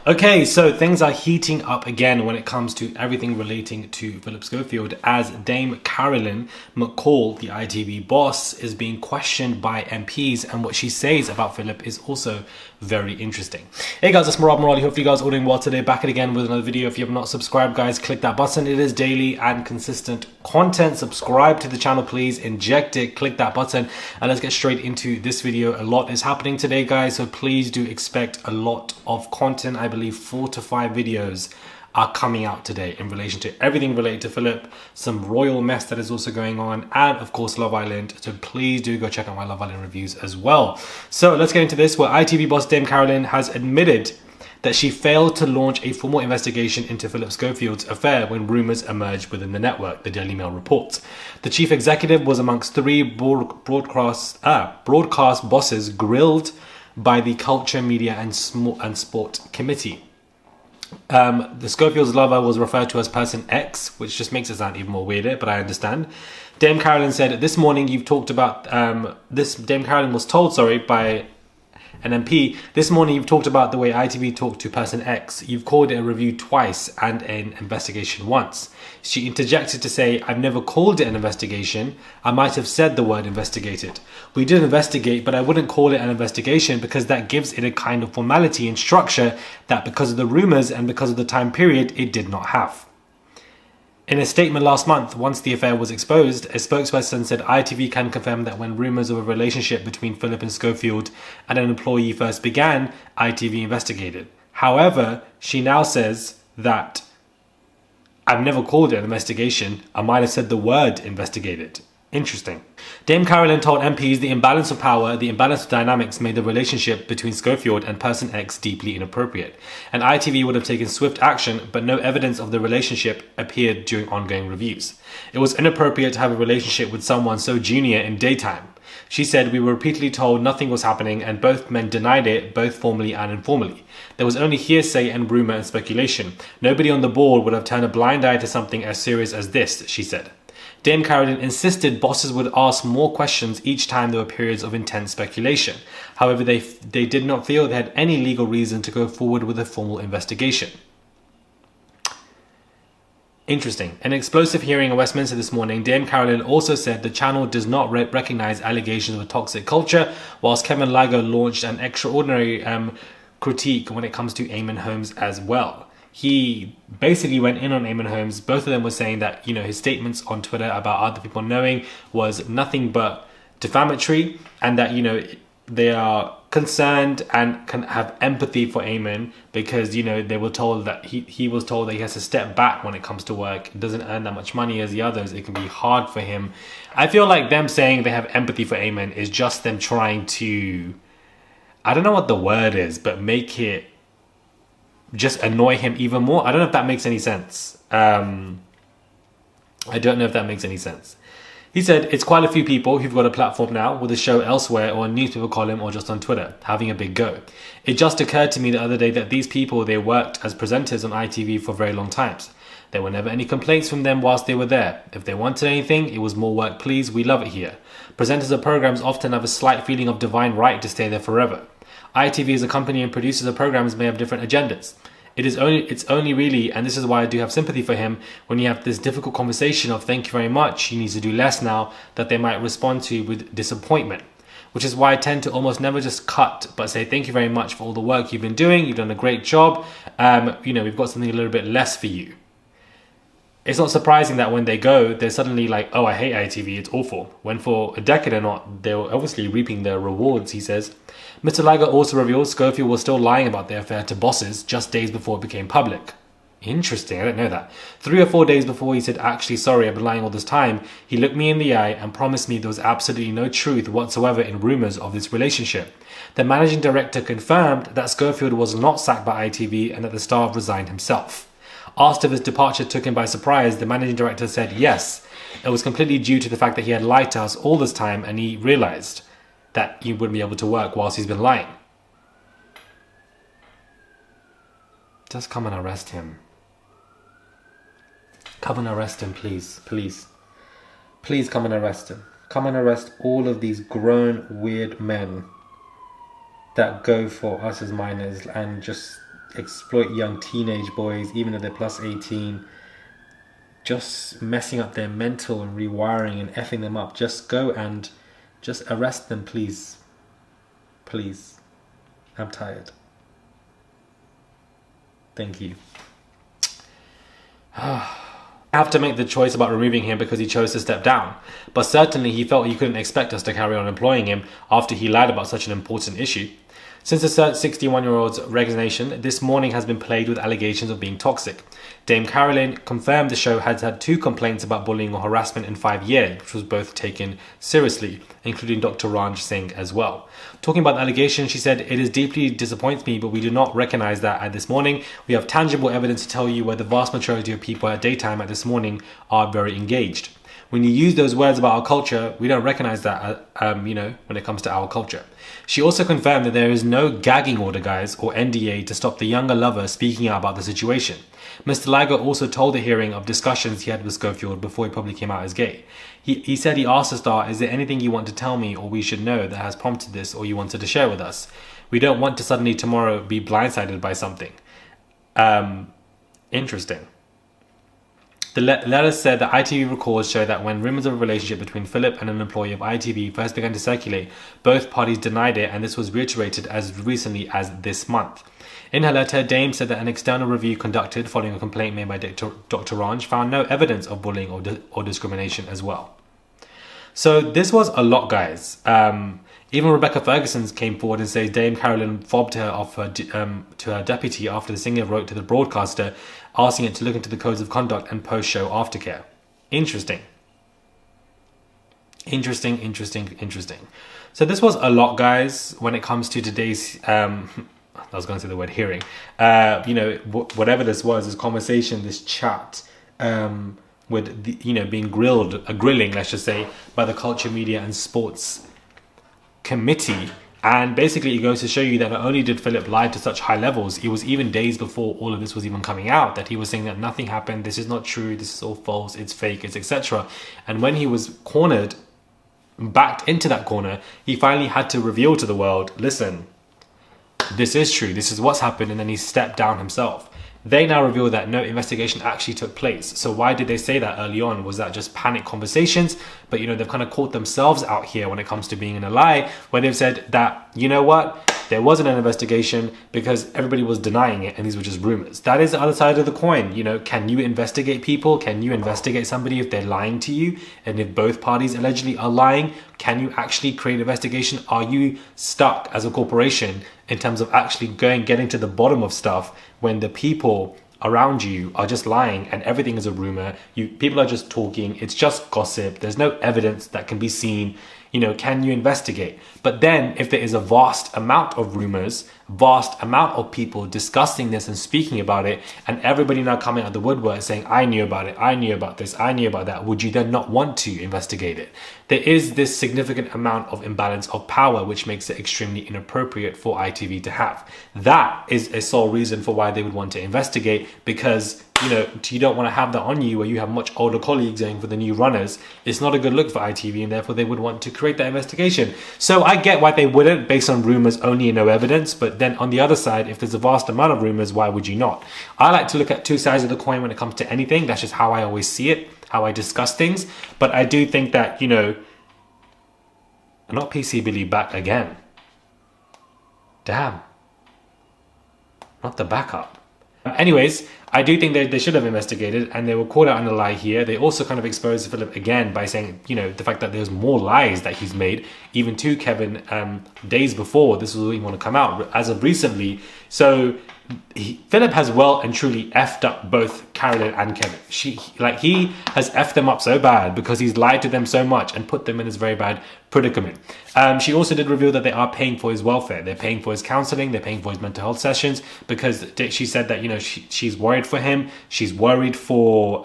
Okay, so things are heating up again when it comes to everything relating to Phillip Schofield, as Dame Carolyn McCall, the ITV boss, is being questioned by MPs, and what she says about Phillip is also very interesting. Hey guys, it's Murad Murali. Hopefully you guys are all doing well today. Back again with another video. If you have not subscribed, guys, click that button. It is daily and consistent content. Subscribe to the channel, please. Inject it, click that button, and let's get straight into this video. A lot is happening today, guys, so please do expect a lot of content. I believe 4 to 5 videos are coming out today in relation to everything related to Phillip, some royal mess that is also going on, and of course Love Island. So please do go check out my Love Island reviews as well. So let's get into this, where ITV boss Dame Carolyn has admitted that she failed to launch a formal investigation into Phillip Schofield's affair when rumours emerged within the network, the Daily Mail reports. The chief executive was amongst 3 broadcast bosses grilled by the Culture, Media and Sport Committee. The Schofield's lover was referred to as Person X, which just makes it sound even more weirder, but I understand. Dame Carolyn said, this morning you've talked about, Dame Carolyn was told, by an MP, this morning you've talked about the way ITV talked to Person X. You've called it a review twice and an investigation once. She interjected to say, I've never called it an investigation. I might have said the word investigated. We did investigate, but I wouldn't call it an investigation because that gives it a kind of formality and structure that, because of the rumours and because of the time period, it did not have. In a statement last month, once the affair was exposed, a spokesperson said ITV can confirm that when rumours of a relationship between Phillip and Schofield and an employee first began, ITV investigated. However, she now says that I've never called it an investigation. I might have said the word investigated. Interesting. Dame Carolyn told MPs the imbalance of power, the imbalance of dynamics made the relationship between Schofield and Person X deeply inappropriate. And ITV would have taken swift action, but no evidence of the relationship appeared during ongoing reviews. It was inappropriate to have a relationship with someone so junior in daytime. She said, we were repeatedly told nothing was happening and both men denied it, both formally and informally. There was only hearsay and rumour and speculation. Nobody on the board would have turned a blind eye to something as serious as this, she said. Dame Carolyn insisted bosses would ask more questions each time there were periods of intense speculation. However, they did not feel they had any legal reason to go forward with a formal investigation. Interesting. In an explosive hearing in Westminster this morning, Dame Carolyn also said the channel does not recognise allegations of a toxic culture, whilst Kevin Ligo launched an extraordinary critique when it comes to Eamon Holmes as well. He basically went in on Eamon Holmes. Both of them were saying that, his statements on Twitter about other people knowing was nothing but defamatory, and that, they are concerned and can have empathy for Eamon because, they were told that he was told that he has to step back when it comes to work. He doesn't earn that much money as the others. It can be hard for him. I feel like them saying they have empathy for Eamon is just them trying to, I don't know what the word is, but make it just annoy him even more. I don't know if that makes any sense. He said, it's quite a few people who've got a platform now with a show elsewhere or a newspaper column or just on Twitter, having a big go. It just occurred to me the other day that these people, they worked as presenters on ITV for very long times. There were never any complaints from them whilst they were there. If they wanted anything, it was more work, please, we love it here. Presenters of programs often have a slight feeling of divine right to stay there forever. ITV as a company and producers of programs may have different agendas. It's only really, and this is why I do have sympathy for him, when you have this difficult conversation of thank you very much, he needs to do less now, that they might respond to with disappointment. Which is why I tend to almost never just cut, but say thank you very much for all the work you've been doing, you've done a great job, we've got something a little bit less for you. It's not surprising that when they go, they're suddenly like, oh, I hate ITV, it's awful. When for a decade or not, they were obviously reaping their rewards, he says. Mr. Ligo also reveals Schofield was still lying about their affair to bosses just days before it became public. Interesting, I didn't know that. 3 or 4 days before he said, actually, sorry, I've been lying all this time, he looked me in the eye and promised me there was absolutely no truth whatsoever in rumours of this relationship. The managing director confirmed that Schofield was not sacked by ITV and that the staff resigned himself. Asked if his departure took him by surprise, the managing director said yes. It was completely due to the fact that he had lied to us all this time and he realised that he wouldn't be able to work whilst he's been lying. Just come and arrest him. Come and arrest him, please. Please. Please come and arrest him. Come and arrest all of these grown, weird men that go for us as minors and just exploit young teenage boys, even though they're plus 18, just messing up their mental and rewiring and effing them up. Just go and just arrest them, please. Please. I'm tired. Thank you. Have to make the choice about removing him because he chose to step down, but certainly he felt he couldn't expect us to carry on employing him after he lied about such an important issue. Since the 61-year-old's resignation, this morning has been plagued with allegations of being toxic. Dame Carolyn confirmed the show had had 2 complaints about bullying or harassment in 5 years, which was both taken seriously, including Dr. Ranj Singh as well. Talking about the allegation, she said, "It is deeply disappoints me, but we do not recognize that at this morning. We have tangible evidence to tell you where the vast majority of people at daytime at this morning are very engaged. When you use those words about our culture, we don't recognize that, when it comes to our culture." She also confirmed that there is no gagging order, guys, or NDA to stop the younger lover speaking out about the situation. Mr. Liger also told the hearing of discussions he had with Schofield before he probably came out as gay. He said he asked the star, "Is there anything you want to tell me or we should know that has prompted this or you wanted to share with us? We don't want to suddenly tomorrow be blindsided by something." Interesting. The letter said that ITV records show that when rumours of a relationship between Phillip and an employee of ITV first began to circulate, both parties denied it, and this was reiterated as recently as this month. In her letter, Dame said that an external review conducted following a complaint made by Dr. Ranj found no evidence of bullying or discrimination as well. So this was a lot, guys. Even Rebecca Ferguson came forward and says Dame Carolyn fobbed her off to her deputy after the singer wrote to the broadcaster asking it to look into the codes of conduct and post-show aftercare. Interesting. So this was a lot, guys, when it comes to today's, I was going to say the word hearing. Whatever this was, this conversation, this chat, with being grilling, let's just say, by the Culture, Media and Sports Committee. And basically it goes to show you that not only did Phillip lie to such high levels, it was even days before all of this was even coming out that he was saying that nothing happened, this is not true, this is all false, it's fake, it's etc. And when he was cornered, backed into that corner, he finally had to reveal to the world, listen, this is true, this is what's happened, and then he stepped down himself. They now reveal that no investigation actually took place. So why did they say that early on? Was that just panic conversations? But they've kind of caught themselves out here when it comes to being in a lie, where they've said that, you know what? There wasn't an investigation because everybody was denying it and these were just rumors. That is the other side of the coin. Can you investigate people? Can you investigate somebody if they're lying to you? And if both parties allegedly are lying, can you actually create an investigation? Are you stuck as a corporation in terms of actually getting to the bottom of stuff when the people around you are just lying and everything is a rumor? People are just talking. It's just gossip. There's no evidence that can be seen. Can you investigate? But then if there is a vast amount of rumors, vast amount of people discussing this and speaking about it, and everybody now coming out the woodwork saying, I knew about it, I knew about this, I knew about that, would you then not want to investigate it? There is this significant amount of imbalance of power, which makes it extremely inappropriate for ITV to have. That is a sole reason for why they would want to investigate, because you don't want to have that on you where you have much older colleagues going for the new runners. It's not a good look for ITV, and therefore they would want to create that investigation. So I get why they wouldn't, based on rumors only and no evidence. But then on the other side, if there's a vast amount of rumors, why would you not? I like to look at two sides of the coin when it comes to anything. That's just how I always see it, how I discuss things. But I do think that, not PC Billy back again. Damn. Not the backup. Anyways, I do think they should have investigated, and they were caught out on a lie here. They also kind of exposed Phillip again by saying, the fact that there's more lies that he's made, even to Kevin, days before this was even want to come out, as of recently. So Phillip has well and truly effed up both Carolyn and Kevin. He has effed them up so bad because he's lied to them so much and put them in this very bad predicament. She also did reveal that they are paying for his welfare. They're paying for his counseling. They're paying for his mental health sessions, because she said that, she's worried for him. She's worried for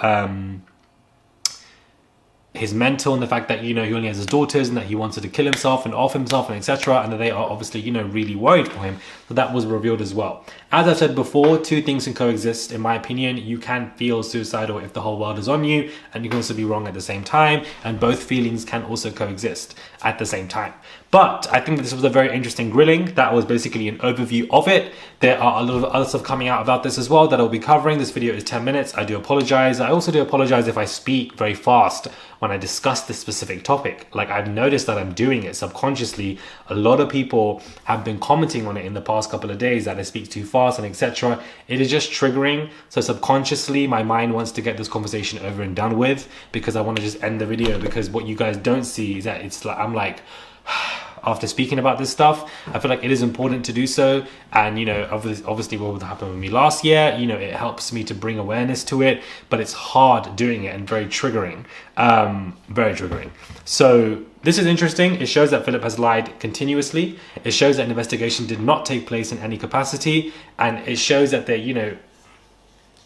his mental, and the fact that, he only has his daughters, and that he wanted to kill himself and off himself and etc. And that they are obviously, really worried for him. So that was revealed as well. As I said before, two things can coexist, in my opinion. You can feel suicidal if the whole world is on you, and you can also be wrong at the same time, and both feelings can also coexist at the same time. But I think this was a very interesting grilling. That was basically an overview of it. There are a lot of other stuff coming out about this as well that I'll be covering. This video is 10 minutes. I do apologize. I also do apologize if I speak very fast when I discuss this specific topic. Like, I've noticed that I'm doing it subconsciously. A lot of people have been commenting on it in the past couple of days that I speak too fast and etc. It is just triggering. So subconsciously, my mind wants to get this conversation over and done with, because I want to just end the video, because what you guys don't see is that it's like, I'm like, after speaking about this stuff, I feel like it is important to do so. And, you know, obviously what happened with me last year, you know, it helps me to bring awareness to it, but it's hard doing it and very triggering, very triggering. So this is interesting. It shows that Phillip has lied continuously. It shows that an investigation did not take place in any capacity. And it shows that there, you know,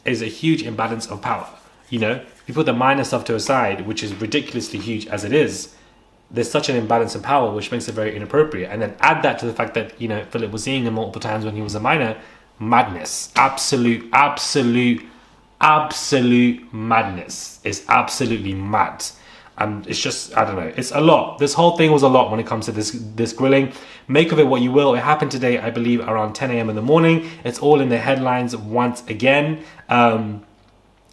is a huge imbalance of power. You know, if you put the minor stuff to aside, which is ridiculously huge as it is, there's such an imbalance of power, which makes it very inappropriate. And then add that to the fact that, you know, Phillip was seeing him multiple times when he was a minor. Madness. Absolute madness. It's absolutely mad. And it's just, I don't know, it's a lot. This whole thing was a lot when it comes to this grilling. Make of it what you will. It happened today, I believe, around 10 a.m. in the morning. It's all in the headlines once again.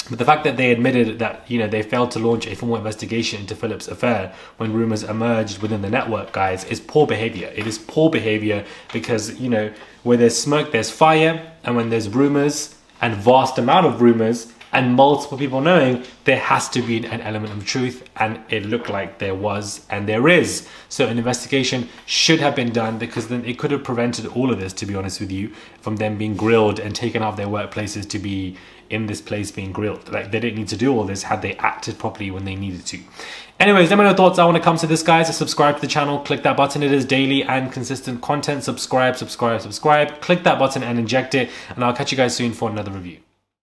But the fact that they admitted that, you know, they failed to launch a formal investigation into Phillip's affair when rumors emerged within the network, guys, is poor behavior. It is poor behavior because, you know, where there's smoke, there's fire. And when there's rumors and vast amount of rumors and multiple people knowing, there has to be an element of truth. And it looked like there was, and there is. So an investigation should have been done, because then it could have prevented all of this, to be honest with you, from them being grilled and taken out of their workplaces to be in this place being grilled. Like, they didn't need to do all this had they acted properly when they needed to. Anyways, let me know your thoughts when it comes to this, guys. So subscribe to the channel, click that button. It is daily and consistent content. Subscribe. Click that button and inject it. And I'll catch you guys soon for another review.